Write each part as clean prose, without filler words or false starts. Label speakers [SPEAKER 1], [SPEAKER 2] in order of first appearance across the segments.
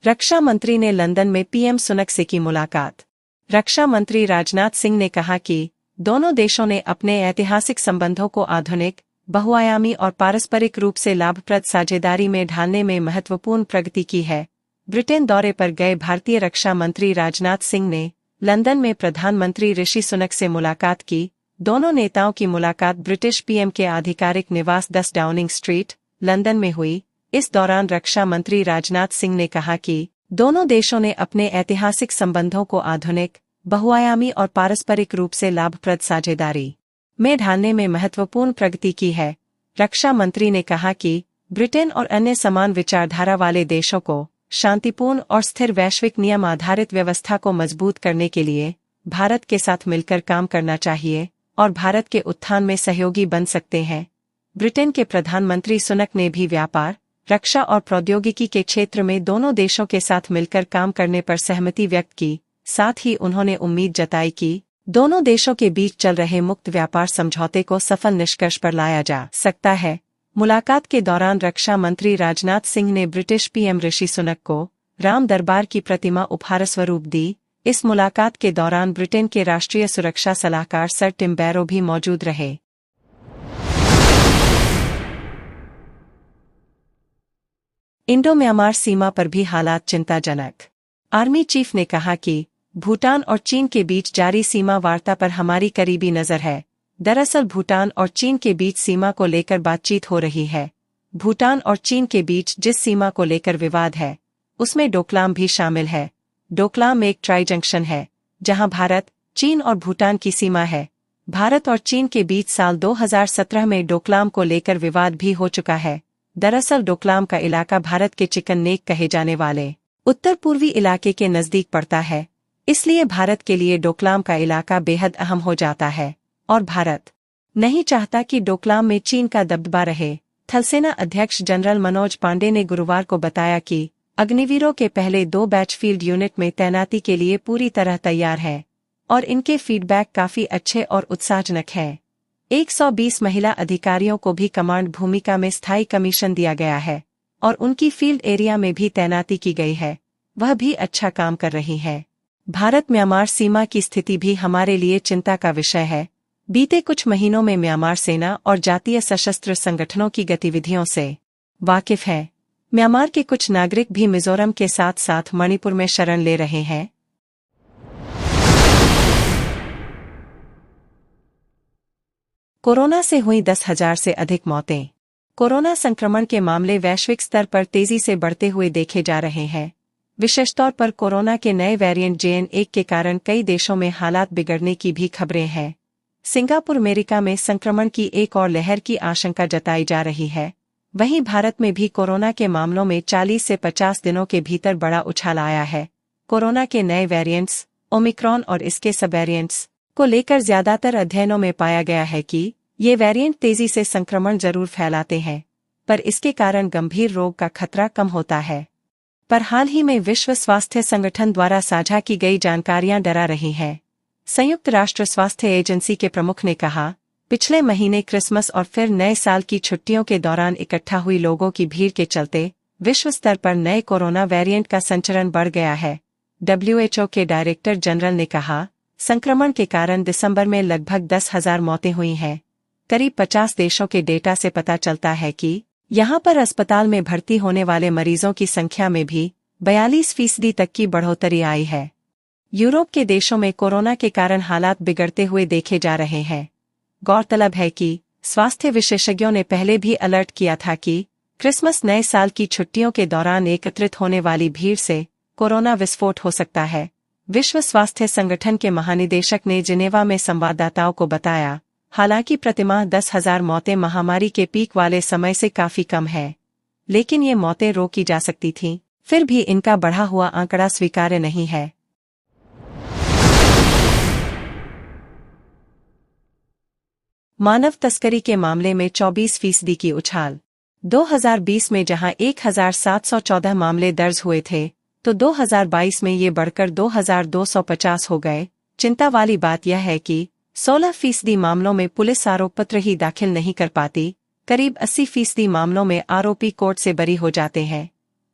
[SPEAKER 1] रक्षा मंत्री ने लंदन में पीएम सुनक से की मुलाकात। रक्षा मंत्री राजनाथ सिंह ने कहा कि दोनों देशों ने अपने ऐतिहासिक संबंधों को आधुनिक, बहुआयामी और पारस्परिक रूप से लाभप्रद साझेदारी में ढालने में महत्वपूर्ण प्रगति की है। ब्रिटेन दौरे पर गए भारतीय रक्षा मंत्री राजनाथ सिंह ने लंदन में प्रधानमंत्री ऋषि सुनक से मुलाकात की। दोनों नेताओं की मुलाकात ब्रिटिश पीएम के आधिकारिक निवास 10 डाउनिंग स्ट्रीट, लंदन में हुई। इस दौरान रक्षा मंत्री राजनाथ सिंह ने कहा कि दोनों देशों ने अपने ऐतिहासिक संबंधों को आधुनिक, बहुआयामी और पारस्परिक रूप से लाभप्रद साझेदारी में ढालने में महत्वपूर्ण प्रगति की है। रक्षा मंत्री ने कहा कि ब्रिटेन और अन्य समान विचारधारा वाले देशों को शांतिपूर्ण और स्थिर वैश्विक नियम आधारित व्यवस्था को मजबूत करने के लिए भारत के साथ मिलकर काम करना चाहिए और भारत के उत्थान में सहयोगी बन सकते हैं। ब्रिटेन के प्रधानमंत्री सुनक ने भी व्यापार, रक्षा और प्रौद्योगिकी के क्षेत्र में दोनों देशों के साथ मिलकर काम करने पर सहमति व्यक्त की। साथ ही उन्होंने उम्मीद जताई कि दोनों देशों के बीच चल रहे मुक्त व्यापार समझौते को सफल निष्कर्ष पर लाया जा सकता है। मुलाकात के दौरान रक्षा मंत्री राजनाथ सिंह ने ब्रिटिश पीएम ऋषि सुनक को राम दरबार की प्रतिमा उपहार स्वरूप दी। इस मुलाकात के दौरान ब्रिटेन के राष्ट्रीय सुरक्षा सलाहकार सर टिम बैरो भी मौजूद रहे। इंडो म्यांमार सीमा पर भी हालात चिंताजनक। आर्मी चीफ ने कहा कि भूटान और चीन के बीच जारी सीमा वार्ता पर हमारी करीबी नजर है। दरअसल भूटान और चीन के बीच सीमा को लेकर बातचीत हो रही है। भूटान और चीन के बीच जिस सीमा को लेकर विवाद है, उसमें डोकलाम भी शामिल है। डोकलाम एक ट्राई जंक्शन है, जहां भारत, चीन और भूटान की सीमा है। भारत और चीन के बीच साल 2017 में डोकलाम को लेकर विवाद भी हो चुका है। दरअसल डोकलाम का इलाका भारत के चिकन नेक कहे जाने वाले उत्तर पूर्वी इलाके के नजदीक पड़ता है, इसलिए भारत के लिए डोकलाम का इलाका बेहद अहम हो जाता है और भारत नहीं चाहता कि डोकलाम में चीन का दबदबा रहे। थलसेना अध्यक्ष जनरल मनोज पांडे ने गुरुवार को बताया कि अग्निवीरों के पहले 2 बैच फील्ड यूनिट में तैनाती के लिए पूरी तरह तैयार है और इनके फीडबैक काफी अच्छे और उत्साहजनक है। 120 महिला अधिकारियों को भी कमांड भूमिका में स्थायी कमीशन दिया गया है और उनकी फील्ड एरिया में भी तैनाती की गई है। वह भी अच्छा काम कर रही है। भारत म्यांमार सीमा की स्थिति भी हमारे लिए चिंता का विषय है। बीते कुछ महीनों में म्यांमार सेना और जातीय सशस्त्र संगठनों की गतिविधियों से वाकिफ है। म्यांमार के कुछ नागरिक भी मिजोरम के साथ साथ मणिपुर में शरण ले रहे हैं। कोरोना से हुई 10,000 से अधिक मौतें। कोरोना संक्रमण के मामले वैश्विक स्तर पर तेजी से बढ़ते हुए देखे जा रहे हैं। विशेषतौर पर कोरोना के नए वेरिएंट JN1 के कारण कई देशों में हालात बिगड़ने की भी खबरें हैं। सिंगापुर, अमेरिका में संक्रमण की एक और लहर की आशंका जताई जा रही है। वहीं भारत में भी कोरोना के मामलों में 40 से 50 दिनों के भीतर बड़ा उछाल आया है। कोरोना के नए वेरिएंट्स, ओमिक्रॉन और इसके सब वेरिएंट्स को लेकर ज्यादातर अध्ययनों में पाया गया है कि ये वेरिएंट तेजी से संक्रमण जरूर फैलाते हैं, पर इसके कारण गंभीर रोग का खतरा कम होता है। पर हाल ही में विश्व स्वास्थ्य संगठन द्वारा साझा की गई जानकारियां डरा रही हैं। संयुक्त राष्ट्र स्वास्थ्य एजेंसी के प्रमुख ने कहा, पिछले महीने क्रिसमस और फिर नए साल की छुट्टियों के दौरान इकट्ठा हुई लोगों की भीड़ के चलते विश्व स्तर पर नए कोरोना वेरिएंट का संचरण बढ़ गया है। WHO के डायरेक्टर जनरल ने कहा, संक्रमण के कारण दिसंबर में लगभग 10,000 मौतें हुई हैं। करीब 50 देशों के डेटा से पता चलता है कि यहां पर अस्पताल में भर्ती होने वाले मरीजों की संख्या में भी 42% तक की बढ़ोतरी आई है। यूरोप के देशों में कोरोना के कारण हालात बिगड़ते हुए देखे जा रहे हैं। गौरतलब है कि स्वास्थ्य विशेषज्ञों ने पहले भी अलर्ट किया था कि क्रिसमस, नए साल की छुट्टियों के दौरान एकत्रित होने वाली भीड़ से कोरोना विस्फोट हो सकता है। विश्व स्वास्थ्य संगठन के महानिदेशक ने जिनेवा में संवाददाताओं को बताया, हालांकि प्रतिमाह 10,000 मौतें महामारी के पीक वाले समय से काफी कम है, लेकिन ये मौतें रोकी जा सकती थीं। फिर भी इनका बढ़ा हुआ आंकड़ा स्वीकार्य नहीं है। मानव तस्करी के मामले में 24% की उछाल। 2020 में जहां 1,714 मामले दर्ज हुए थे, तो 2022 में ये बढ़कर 2,250 हो गए। चिंता वाली बात यह है कि 16% मामलों में पुलिस आरोप पत्र ही दाखिल नहीं कर पाती। करीब 80% मामलों में आरोपी कोर्ट से बरी हो जाते हैं।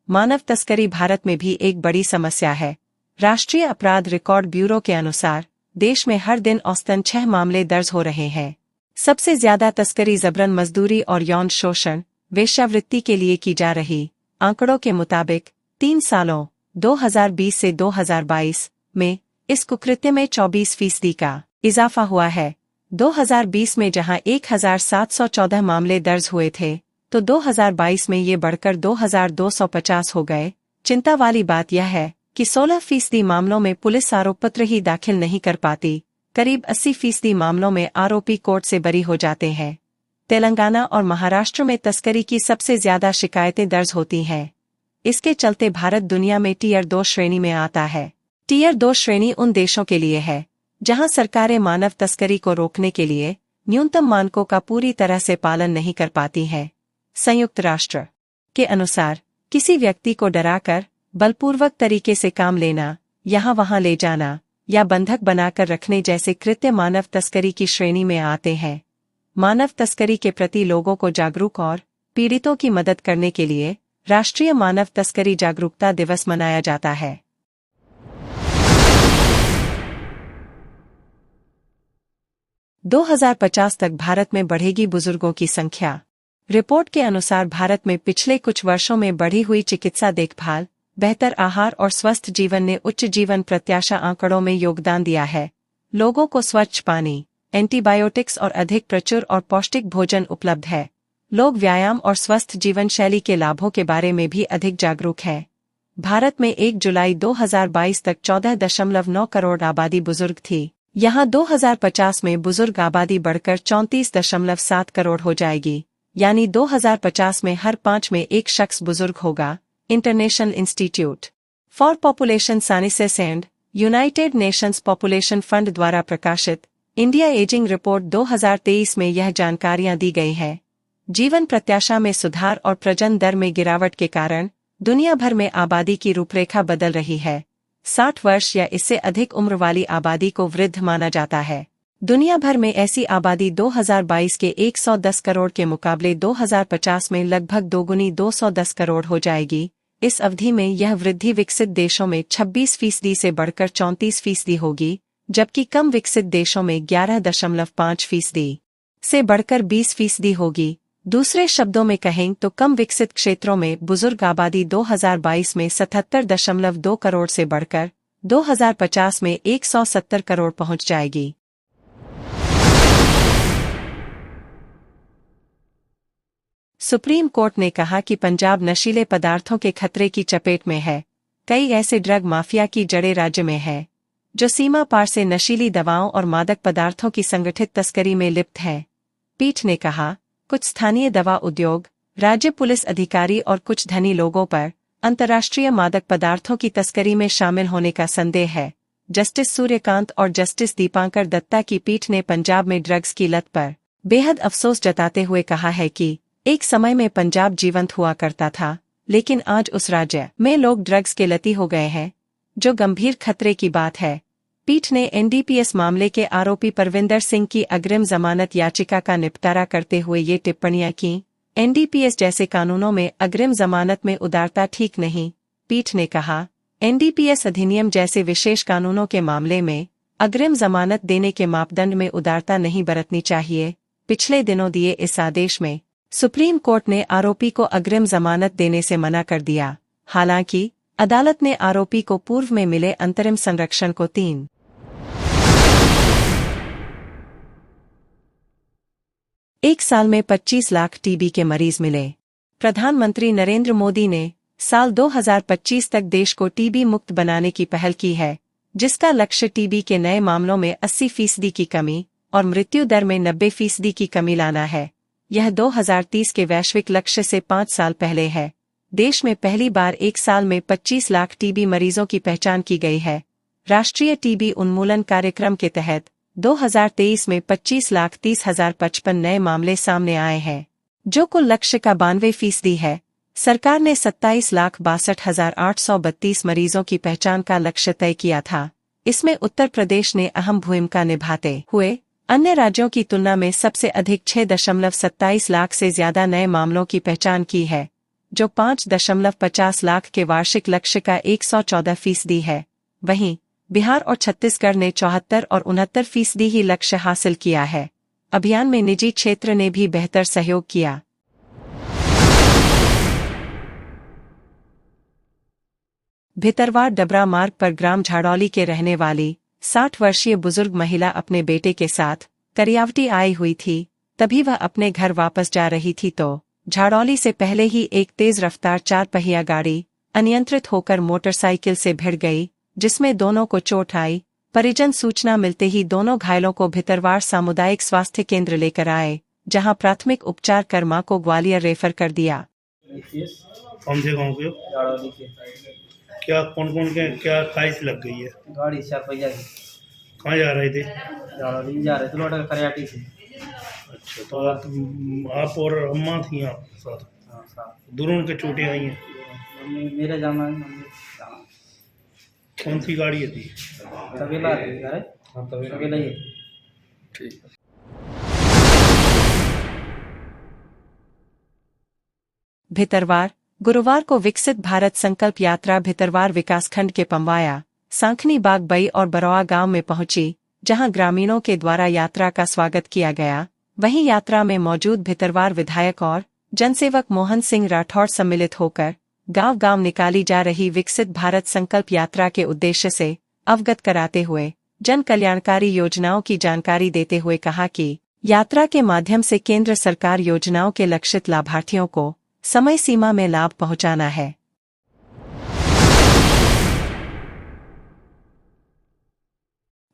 [SPEAKER 1] मानव तस्करी भारत में भी एक बड़ी समस्या है। राष्ट्रीय अपराध रिकॉर्ड ब्यूरो के अनुसार देश में हर दिन औसतन 6 मामले दर्ज हो रहे हैं। सबसे ज्यादा तस्करी जबरन मजदूरी और यौन शोषण, वेश्यावृत्ति के लिए की जा रही। आंकड़ों के मुताबिक 3 सालों 2020 से 2022 में इस कुकृत्य में 24% का इजाफा हुआ है। 2020 में जहां 1714 मामले दर्ज हुए थे, तो 2022 में ये बढ़कर 2250 हो गए। चिंता वाली बात यह है कि 16% मामलों में पुलिस आरोप पत्र ही दाखिल नहीं कर पाती। करीब 80% मामलों में आरोपी कोर्ट से बरी हो जाते हैं। तेलंगाना और महाराष्ट्र में तस्करी की सबसे ज्यादा शिकायतें दर्ज होती हैं। इसके चलते भारत दुनिया में टियर 2 श्रेणी में आता है। टियर 2 श्रेणी उन देशों के लिए है जहां सरकारें मानव तस्करी को रोकने के लिए न्यूनतम मानकों का पूरी तरह से पालन नहीं कर पाती हैं। संयुक्त राष्ट्र के अनुसार किसी व्यक्ति को डराकर बलपूर्वक तरीके से काम लेना, यहाँ वहाँ ले जाना या बंधक बनाकर रखने जैसे कृत्य मानव तस्करी की श्रेणी में आते हैं। मानव तस्करी के प्रति लोगों को जागरूक और पीड़ितों की मदद करने के लिए राष्ट्रीय मानव तस्करी जागरूकता दिवस मनाया जाता है। – 2050 तक भारत में बढ़ेगी बुजुर्गों की संख्या। रिपोर्ट के अनुसार भारत में पिछले कुछ वर्षों में बढ़ी हुई चिकित्सा देखभाल, बेहतर आहार और स्वस्थ जीवन ने उच्च जीवन प्रत्याशा आंकड़ों में योगदान दिया है। लोगों को स्वच्छ पानी, एंटीबायोटिक्स और अधिक प्रचुर और पौष्टिक भोजन उपलब्ध है। लोग व्यायाम और स्वस्थ जीवन शैली के लाभों के बारे में भी अधिक जागरूक हैं। भारत में 1 जुलाई 2022 तक 14.9 करोड़ आबादी बुजुर्ग थी। यहाँ 2050 में बुजुर्ग आबादी बढ़कर 34.7 करोड़ हो जाएगी, यानी 2050 में हर 5 में एक शख्स बुजुर्ग होगा। International institute for population sciences and United Nations population fund द्वारा प्रकाशित इंडिया एजिंग रिपोर्ट 2023 में यह जानकारियां दी गई हैं। जीवन प्रत्याशा में सुधार और प्रजनन दर में गिरावट के कारण दुनिया भर में आबादी की रूपरेखा बदल रही है। 60 वर्ष या इससे अधिक उम्र वाली आबादी को वृद्ध माना जाता है। दुनिया भर में ऐसी आबादी 2022 के 110 करोड़ के मुकाबले 2050 में लगभग दोगुनी 210 करोड़ हो जाएगी। इस अवधि में यह वृद्धि विकसित देशों में 26% से बढ़कर 34% होगी, जबकि कम विकसित देशों में 11.5% से बढ़कर 20% होगी। दूसरे शब्दों में कहें तो कम विकसित क्षेत्रों में बुजुर्ग आबादी 2022 में 77.2 करोड़ से बढ़कर 2050 में 170 करोड़ पहुंच जाएगी। सुप्रीम कोर्ट ने कहा कि पंजाब नशीले पदार्थों के खतरे की चपेट में है। कई ऐसे ड्रग माफिया की जड़ें राज्य में है, जो सीमा पार से नशीली दवाओं और मादक पदार्थों की संगठित तस्करी में लिप्त है। पीठ ने कहा, कुछ स्थानीय दवा उद्योग, राज्य पुलिस अधिकारी और कुछ धनी लोगों पर अंतर्राष्ट्रीय मादक पदार्थों की तस्करी में शामिल होने का संदेह है। जस्टिस सूर्यकांत और जस्टिस दीपांकर दत्ता की पीठ ने पंजाब में ड्रग्स की लत पर बेहद अफसोस जताते हुए कहा है कि एक समय में पंजाब जीवंत हुआ करता था, लेकिन आज उस राज्य में लोग ड्रग्स के लती हो गए हैं, जो गंभीर खतरे की बात है। पीठ ने एनडीपीएस मामले के आरोपी परविंदर सिंह की अग्रिम जमानत याचिका का निपटारा करते हुए ये टिप्पणियां की। एनडीपीएस जैसे कानूनों में अग्रिम जमानत में उदारता ठीक नहीं। पीठ ने कहा, एनडीपीएस अधिनियम जैसे विशेष कानूनों के मामले में अग्रिम जमानत देने के मापदंड में उदारता नहीं बरतनी चाहिए। पिछले दिनों दिए इस आदेश में सुप्रीम कोर्ट ने आरोपी को अग्रिम जमानत देने से मना कर दिया। हालांकि अदालत ने आरोपी को पूर्व में मिले अंतरिम संरक्षण को 3 साल में 25 लाख टीबी के मरीज मिले। प्रधानमंत्री नरेंद्र मोदी ने साल 2025 तक देश को टीबी मुक्त बनाने की पहल की है, जिसका लक्ष्य टीबी के नए मामलों में 80% की कमी और मृत्यु दर में 90% की कमी लाना है। यह 2030 के वैश्विक लक्ष्य से 5 साल पहले है। देश में पहली बार एक साल में 25 लाख टीबी मरीजों की पहचान की गई है। राष्ट्रीय टीबी उन्मूलन कार्यक्रम के तहत 2023 में 25,30,055 नए मामले सामने आए हैं, जो कुल लक्ष्य का 92% है। सरकार ने 27,62,832 मरीजों की पहचान का लक्ष्य तय किया था। इसमें उत्तर प्रदेश ने अहम भूमिका निभाते हुए अन्य राज्यों की तुलना में सबसे अधिक 6.27 लाख से ज्यादा नए मामलों की पहचान की है। जो 5.50 लाख के वार्षिक लक्ष्य का 114% है। वहीं बिहार और छत्तीसगढ़ ने 74 और 69% ही लक्ष्य हासिल किया है। अभियान में निजी क्षेत्र ने भी बेहतर सहयोग किया। भितरवार डबरा मार्ग पर ग्राम झाड़ौली के रहने वाली 60 वर्षीय बुजुर्ग महिला अपने बेटे के साथ करियावटी आई हुई थी। तभी वह अपने घर वापस जा रही थी तो झाड़ौली से पहले ही एक तेज रफ्तार 4 पहिया गाड़ी अनियंत्रित होकर मोटरसाइकिल से भिड़ गई, जिसमें दोनों को चोट आई। परिजन सूचना मिलते ही दोनों घायलों को भितरवार सामुदायिक स्वास्थ्य केंद्र लेकर आए, जहां प्राथमिक उपचार कर मां को ग्वालियर रेफर कर दिया।
[SPEAKER 2] कौन से गांव के?
[SPEAKER 3] झाड़ौली के।
[SPEAKER 2] क्या कौन के क्या खाइश लग गई है?
[SPEAKER 3] गाड़ी 4 पहिया की।
[SPEAKER 2] कहाँ जा रहे थे?
[SPEAKER 3] झाड़ौली जा रहे थे, लौट करियाटी से।
[SPEAKER 2] अच्छा, तो आप और अम्मा थी आप साथ?
[SPEAKER 3] हाँ साथ।
[SPEAKER 2] दोनों के चोटें आई हैं?
[SPEAKER 3] मेरे जाना है, मम्मी जाना।
[SPEAKER 2] कौन सी गाड़ी थी?
[SPEAKER 3] तबेला थी, अरे हाँ तबेला ही है।
[SPEAKER 2] ठीक।
[SPEAKER 1] भितरवार गुरुवार को विकसित भारत संकल्प यात्रा भितरवार विकासखंड के पमवाया, सांखनी बागबई और बरौआ गांव में पहुंची, जहां ग्रामीणों के द्वारा यात्रा का स्वागत किया गया। वहीं यात्रा में मौजूद भितरवार विधायक और जनसेवक मोहन सिंह राठौड़ सम्मिलित होकर गांव-गांव निकाली जा रही विकसित भारत संकल्प यात्रा के उद्देश्य से अवगत कराते हुए जन कल्याणकारी योजनाओं की जानकारी देते हुए कहा कि यात्रा के माध्यम से केंद्र सरकार योजनाओं के लक्षित लाभार्थियों को समय सीमा में लाभ पहुंचाना है।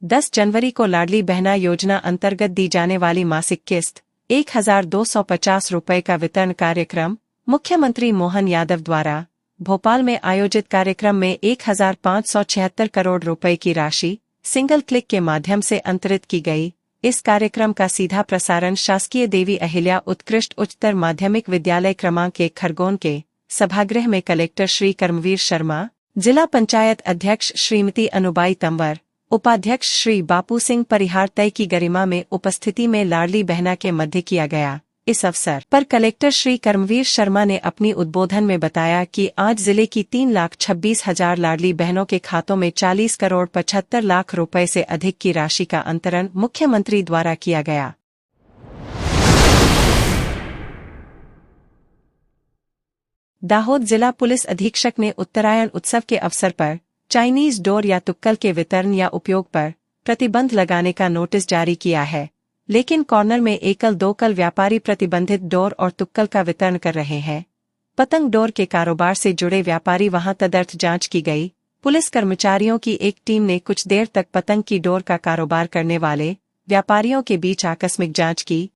[SPEAKER 1] 10 जनवरी को लाडली बहना योजना अंतर्गत दी जाने वाली मासिक किस्त 1250 रुपये का वितरण कार्यक्रम मुख्यमंत्री मोहन यादव द्वारा भोपाल में आयोजित कार्यक्रम में 1576 करोड़ रुपए की राशि सिंगल क्लिक के माध्यम से अंतरित की गई। इस कार्यक्रम का सीधा प्रसारण शासकीय देवी अहिल्या उत्कृष्ट उच्चतर माध्यमिक विद्यालय क्रमांक 1 खरगोन के सभागृह में कलेक्टर श्री कर्मवीर शर्मा, जिला पंचायत अध्यक्ष श्रीमती अनुबाई तंवर, उपाध्यक्ष श्री बापू सिंह परिहार तय की गरिमा में उपस्थिति में लाडली बहना के मध्य किया गया। इस अवसर पर कलेक्टर श्री कर्मवीर शर्मा ने अपनी उद्बोधन में बताया कि आज जिले की 3,26,000 लाडली बहनों के खातों में 40 करोड़ 75 लाख रुपए से अधिक की राशि का अंतरण मुख्यमंत्री द्वारा किया गया। दाहोद जिला पुलिस अधीक्षक ने उत्तरायण उत्सव के अवसर पर चाइनीज डोर या तुक्कल के वितरण या उपयोग पर प्रतिबंध लगाने का नोटिस जारी किया है, लेकिन कॉर्नर में एकल दोकल व्यापारी प्रतिबंधित डोर और तुक्कल का वितरण कर रहे हैं। पतंग डोर के कारोबार से जुड़े व्यापारी वहां तदर्थ जांच की गई। पुलिस कर्मचारियों की एक टीम ने कुछ देर तक पतंग की डोर का कारोबार करने वाले व्यापारियों के बीच आकस्मिक जांच की।